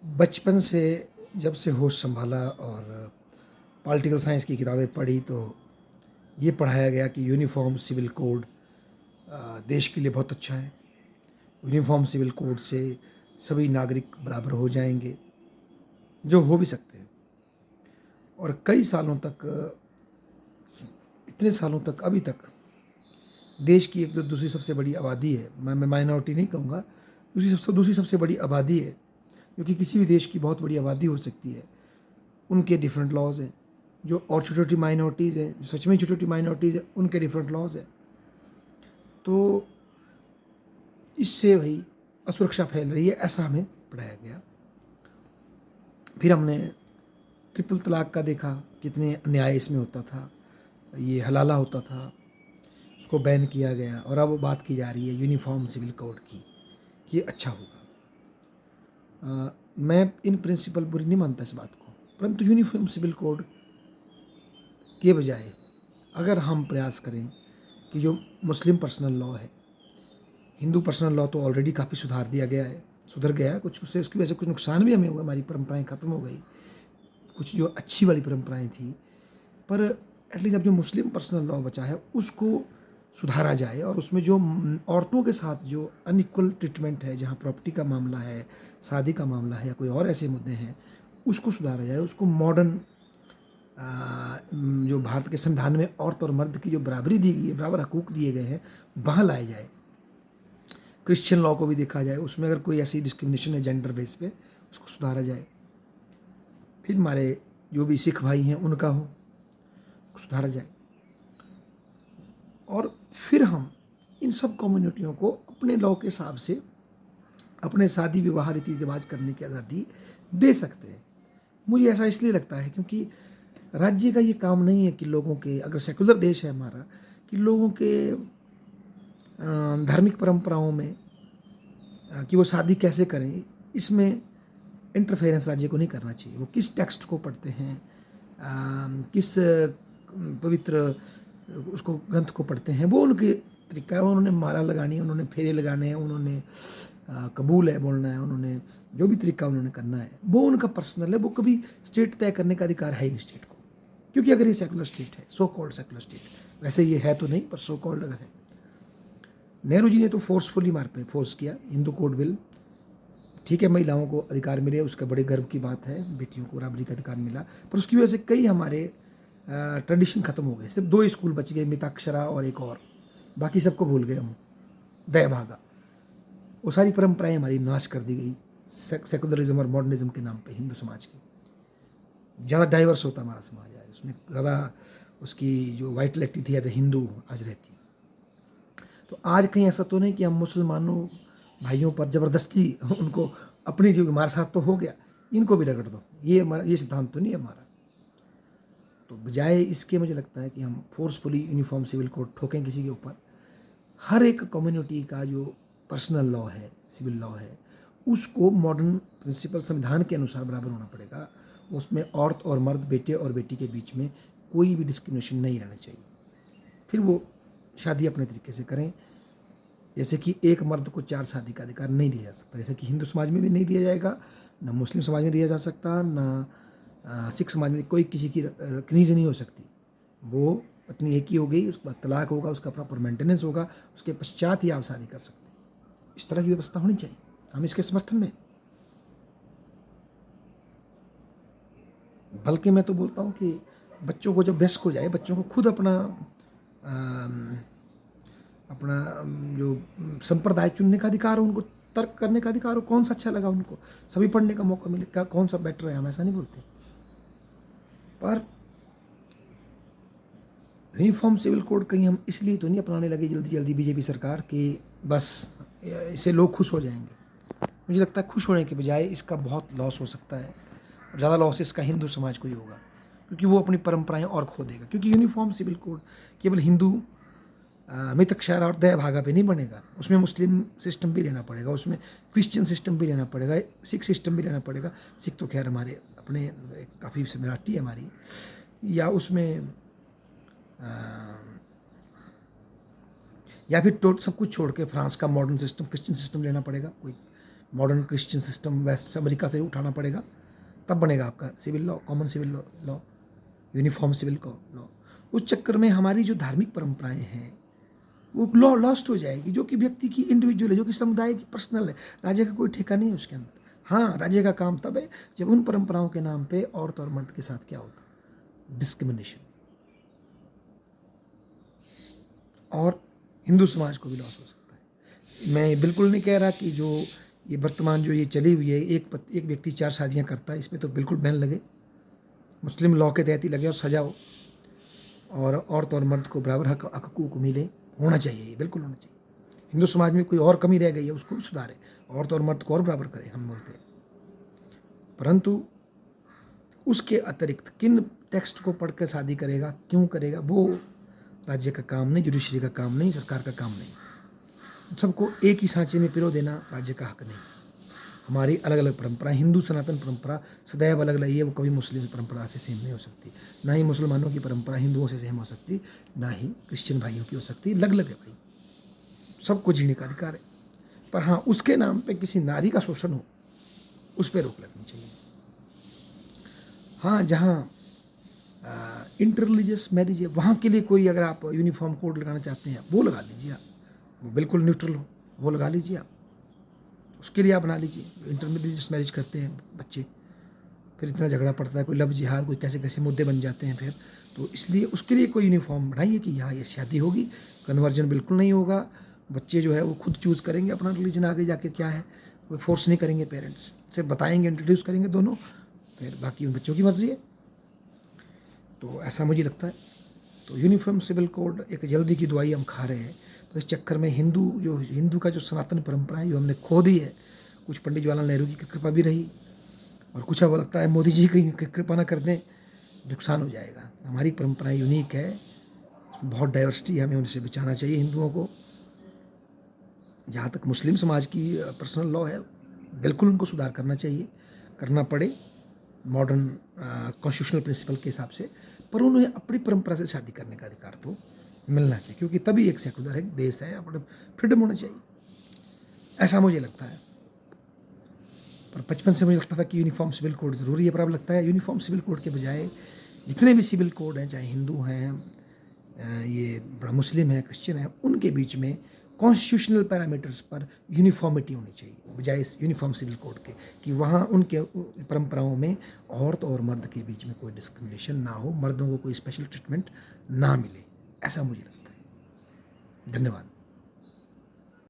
बचपन से जब से होश संभाला और पॉलिटिकल साइंस की किताबें पढ़ी तो ये पढ़ाया गया कि यूनिफॉर्म सिविल कोड देश के लिए बहुत अच्छा है। यूनिफॉर्म सिविल कोड से सभी नागरिक बराबर हो जाएंगे, जो हो भी सकते हैं। और कई सालों तक, इतने सालों तक, अभी तक देश की एक जो दूसरी सबसे बड़ी आबादी है, मैं माइनॉरिटी नहीं कहूँगा, दूसरी सबसे बड़ी आबादी है, क्योंकि किसी भी देश की बहुत बड़ी आबादी हो सकती है, उनके डिफरेंट लॉज हैं। जो और छोटी छोटी माइनॉरिटीज़ हैं, जो सच में छोटी छोटी माइनॉरिटीज़ हैं, उनके डिफरेंट लॉज हैं। तो इससे भाई असुरक्षा फैल रही है, ऐसा हमें पढ़ाया गया। फिर हमने ट्रिपल तलाक का देखा, कितने अन्याय इसमें होता था। ये हलाला होता था, उसको बैन किया गया, और अब बात की जा रही है यूनिफॉर्म सिविल कोड की कि ये अच्छा होगा। मैं इन प्रिंसिपल बुरी नहीं मानता इस बात को, परंतु यूनिफॉर्म सिविल कोड के बजाय अगर हम प्रयास करें कि जो मुस्लिम पर्सनल लॉ है, हिंदू पर्सनल लॉ तो ऑलरेडी काफ़ी सुधर गया है कुछ, उससे उसकी वजह से कुछ नुकसान भी हमें हुआ, हमारी परंपराएं ख़त्म हो गई, कुछ जो अच्छी वाली परंपराएं थी। पर एटलीस्ट अब जो मुस्लिम पर्सनल लॉ बचा है उसको सुधारा जाए, और उसमें जो औरतों के साथ जो अनइक्वल ट्रीटमेंट है, जहाँ प्रॉपर्टी का मामला है, शादी का मामला है, या कोई और ऐसे मुद्दे हैं, उसको सुधारा जाए। उसको मॉडर्न जो भारत के संविधान में औरत और मर्द की जो बराबरी दी गई है, बराबर हकूक दिए गए हैं, वहाँ लाए जाए। क्रिश्चियन लॉ को भी देखा जाए, उसमें अगर कोई ऐसी डिस्क्रिमिनेशन है जेंडर बेस पे, उसको सुधारा जाए। फिर हमारे जो भी सिख भाई हैं उनका हो, सुधारा जाए। और फिर हम इन सब कम्युनिटियों को अपने लॉ के हिसाब से अपने शादी विवाह रीति रिवाज करने की आज़ादी दे सकते हैं। मुझे ऐसा इसलिए लगता है क्योंकि राज्य का ये काम नहीं है कि लोगों के, अगर सेकुलर देश है हमारा, कि लोगों के धार्मिक परंपराओं में कि वो शादी कैसे करें, इसमें इंटरफेरेंस राज्य को नहीं करना चाहिए। वो किस टेक्स्ट को पढ़ते हैं, किस पवित्र उसको ग्रंथ को पढ़ते हैं, वो उनके तरीका है। उन्होंने माला लगानी है, उन्होंने फेरे लगाने हैं, उन्होंने कबूल है बोलना है, उन्होंने जो भी तरीका उन्होंने करना है वो उनका पर्सनल है। वो कभी स्टेट तय करने का अधिकार है ही नहीं स्टेट को, क्योंकि अगर ये सेकुलर स्टेट है, सो कॉल्ड सेकुलर स्टेट, वैसे ये है तो नहीं, पर सो कॉल्ड अगर है। नेहरू जी ने तो फोर्सफुली मार पे फोर्स किया हिंदू कोड बिल। ठीक है, महिलाओं को अधिकार मिले, उसका बड़े गर्व की बात है, बेटियों को बराबरी का अधिकार मिला, पर उसकी वजह से कई हमारे ट्रेडिशन खत्म हो गए। सिर्फ 2 स्कूल बच गए, मिताक्षरा और एक और, बाकी सबको भूल गए हम, दया भागा। वो सारी परंपराएं हमारी नाश कर दी गई सेकुलरिज्म और मॉडर्निज्म के नाम पे। हिंदू समाज की ज़्यादा डाइवर्स होता हमारा समाज आज, उसमें ज़्यादा उसकी जो वाइटलिटी थी एज ए हिंदू आज रहती। तो आज कहीं ऐसा तो नहीं कि हम मुसलमानों भाइयों पर ज़बरदस्ती उनको अपनी, जो हमारे साथ तो हो गया, इनको भी रगड़ दो, ये हमारा, ये सिद्धांत तो नहीं है हमारा। तो बजाय इसके मुझे लगता है कि हम फोर्सफुली यूनिफॉर्म सिविल कोड ठोकें किसी के ऊपर। हर एक कम्युनिटी का जो पर्सनल लॉ है, सिविल लॉ है, उसको मॉडर्न प्रिंसिपल संविधान के अनुसार बराबर होना पड़ेगा। उसमें औरत और मर्द, बेटे और बेटी के बीच में कोई भी डिस्क्रिमिनेशन नहीं रहना चाहिए। फिर वो शादी अपने तरीके से करें। जैसे कि एक मर्द को 4 शादी का अधिकार नहीं दिया जा सकता, जैसे कि हिंदू समाज में भी नहीं दिया जाएगा, ना मुस्लिम समाज में दिया जा सकता, ना सिख समाज में। कोई किसी की रकनीज नहीं हो सकती। वो पत्नी एक ही हो गई, उसके बाद तलाक होगा, उसका प्रॉपर मेंटेनेंस होगा, उसके पश्चात ही आप शादी कर सकते हैं। इस तरह की व्यवस्था होनी चाहिए, हम इसके समर्थन में। बल्कि मैं तो बोलता हूँ कि बच्चों को जब वयस्क हो जाए, बच्चों को खुद अपना अपना जो संप्रदाय चुनने का अधिकार हो, उनको तर्क करने का अधिकार हो, कौन सा अच्छा लगा उनको, सभी पढ़ने का मौका मिले, क्या कौन सा बेटर है, हम ऐसा नहीं बोलते। पर यूनिफॉर्म सिविल कोड कहीं हम इसलिए तो नहीं अपनाने लगे जल्दी जल्दी बीजेपी सरकार, कि बस इससे लोग खुश हो जाएंगे। मुझे लगता है खुश होने के बजाय इसका बहुत लॉस हो सकता है, और ज़्यादा लॉस इसका हिंदू समाज को ही होगा, क्योंकि वो अपनी परंपराएं और खो देगा। क्योंकि यूनिफॉर्म सिविल कोड केवल हिंदू मितक्षरा और दया भागा पे नहीं बनेगा, उसमें मुस्लिम सिस्टम भी लेना पड़ेगा, उसमें क्रिश्चियन सिस्टम भी लेना पड़ेगा, सिख सिस्टम भी लेना पड़ेगा। सिख तो खैर हमारे अपने काफ़ी सिमिलरिटी है हमारी, या उसमें या फिर सब कुछ छोड़ के फ्रांस का मॉडर्न सिस्टम, क्रिश्चियन सिस्टम लेना पड़ेगा। कोई modern Christian system west America से उठाना पड़ेगा, तब बनेगा आपका civil law, common civil law, uniform civil law. उस चक्कर में हमारी जो धार्मिक परंपराएं हैं वो लॉ लॉस्ट हो जाएगी, जो कि व्यक्ति की इंडिविजुअल है, जो कि समुदाय की पर्सनल है। राज्य का कोई ठेका नहीं है उसके अंदर। हाँ, राज्य का काम तब है जब उन परंपराओं के नाम पे औरत और मर्द के साथ क्या होता है, डिस्क्रिमिनेशन। और हिंदू समाज को भी लॉस हो सकता है। मैं बिल्कुल नहीं कह रहा कि जो ये वर्तमान जो ये चली हुई है एक व्यक्ति 4 शादियां करता है, इसमें तो बिल्कुल बैन लगे, मुस्लिम लॉ के तहत ही लगे और सजा हो, और औरत और मर्द को बराबर हकूक मिले, होना चाहिए, ये बिल्कुल होना चाहिए। हिंदू समाज में कोई और कमी रह गई है उसको भी सुधारे, औरत और मर्द को और बराबर करें, हम बोलते हैं। परंतु उसके अतिरिक्त किन टेक्स्ट को पढ़कर शादी करेगा, क्यों करेगा, वो राज्य का काम नहीं, जुडिशरी का काम नहीं, सरकार का काम नहीं। सबको एक ही सांचे में पिरो देना राज्य का हक नहीं। हमारी अलग अलग परंपरा, हिंदू सनातन परंपरा सदैव अलग रही है, वो कभी मुस्लिम परंपरा से सेम नहीं हो सकती। ना ही मुसलमानों की परंपरा हिंदुओं से सेम हो सकती, ना ही क्रिश्चियन भाइयों की हो सकती। अलग अलग है भाई, सबको जीने का अधिकार है। पर हाँ, उसके नाम पे किसी नारी का शोषण हो, उस पर रोक लगनी चाहिए। हाँ, जहाँ इंटर रिलीजियस मैरिज है, वहाँ के लिए कोई अगर आप यूनिफॉर्म कोड लगाना चाहते हैं वो लगा लीजिए आप, वो बिल्कुल न्यूट्रल हो, वो लगा लीजिए आप, उसके लिए आप बना लीजिए। इंटर रिलीजियस मैरिज करते हैं बच्चे, फिर इतना झगड़ा पड़ता है, कोई लव जिहाद, कोई कैसे कैसे मुद्दे बन जाते हैं फिर, तो इसलिए उसके लिए कोई यूनिफॉर्म बनाइए कि यहाँ ये शादी होगी, कन्वर्जन बिल्कुल नहीं होगा, बच्चे जो है वो खुद चूज़ करेंगे अपना रिलीजन आगे जाके क्या है, कोई फोर्स नहीं करेंगे, पेरेंट्स से बताएंगे, इंट्रोड्यूस करेंगे दोनों, फिर बाकी उन बच्चों की मर्जी है। तो ऐसा मुझे लगता है। तो यूनिफॉर्म सिविल कोड एक जल्दी की दवाई हम खा रहे हैं, तो इस चक्कर में हिंदू का जो सनातन परंपरा है जो हमने खो दी है, कुछ पंडित जवाहरलाल नेहरू की कृपा भी रही, और कुछ अब लगता है मोदी जी की कृपा ना कर दें, नुकसान हो जाएगा। हमारी परंपराएं यूनिक है, बहुत डाइवर्सिटी है, हमें उनसे बचाना चाहिए हिंदुओं को। जहाँ तक मुस्लिम समाज की पर्सनल लॉ है, बिल्कुल उनको सुधार करना चाहिए, करना पड़े मॉडर्न कॉन्स्टिट्यूशनल प्रिंसिपल के हिसाब से, पर उन्हें अपनी परंपरा से शादी करने का अधिकार तो मिलना चाहिए, क्योंकि तभी एक सेकुलर है, देश है, अपने फ्रीडम होना चाहिए, ऐसा मुझे लगता है। पर बचपन से मुझे लगता था कि यूनिफॉर्म सिविल कोड ज़रूरी है, पर अब लगता है यूनिफॉर्म सिविल कोड के बजाय जितने भी सिविल कोड हैं, चाहे हिंदू हैं, ये मुस्लिम है, क्रिश्चियन है, उनके बीच में कॉन्स्टिट्यूशनल पैरामीटर्स पर यूनिफॉर्मिटी होनी चाहिए, बजाय इस यूनिफॉर्म सिविल कोड के, कि वहाँ उनके परंपराओं में औरत और मर्द के बीच में कोई डिस्क्रिमिनेशन ना हो, मर्दों को कोई स्पेशल ट्रीटमेंट ना मिले, ऐसा मुझे लगता है। धन्यवाद।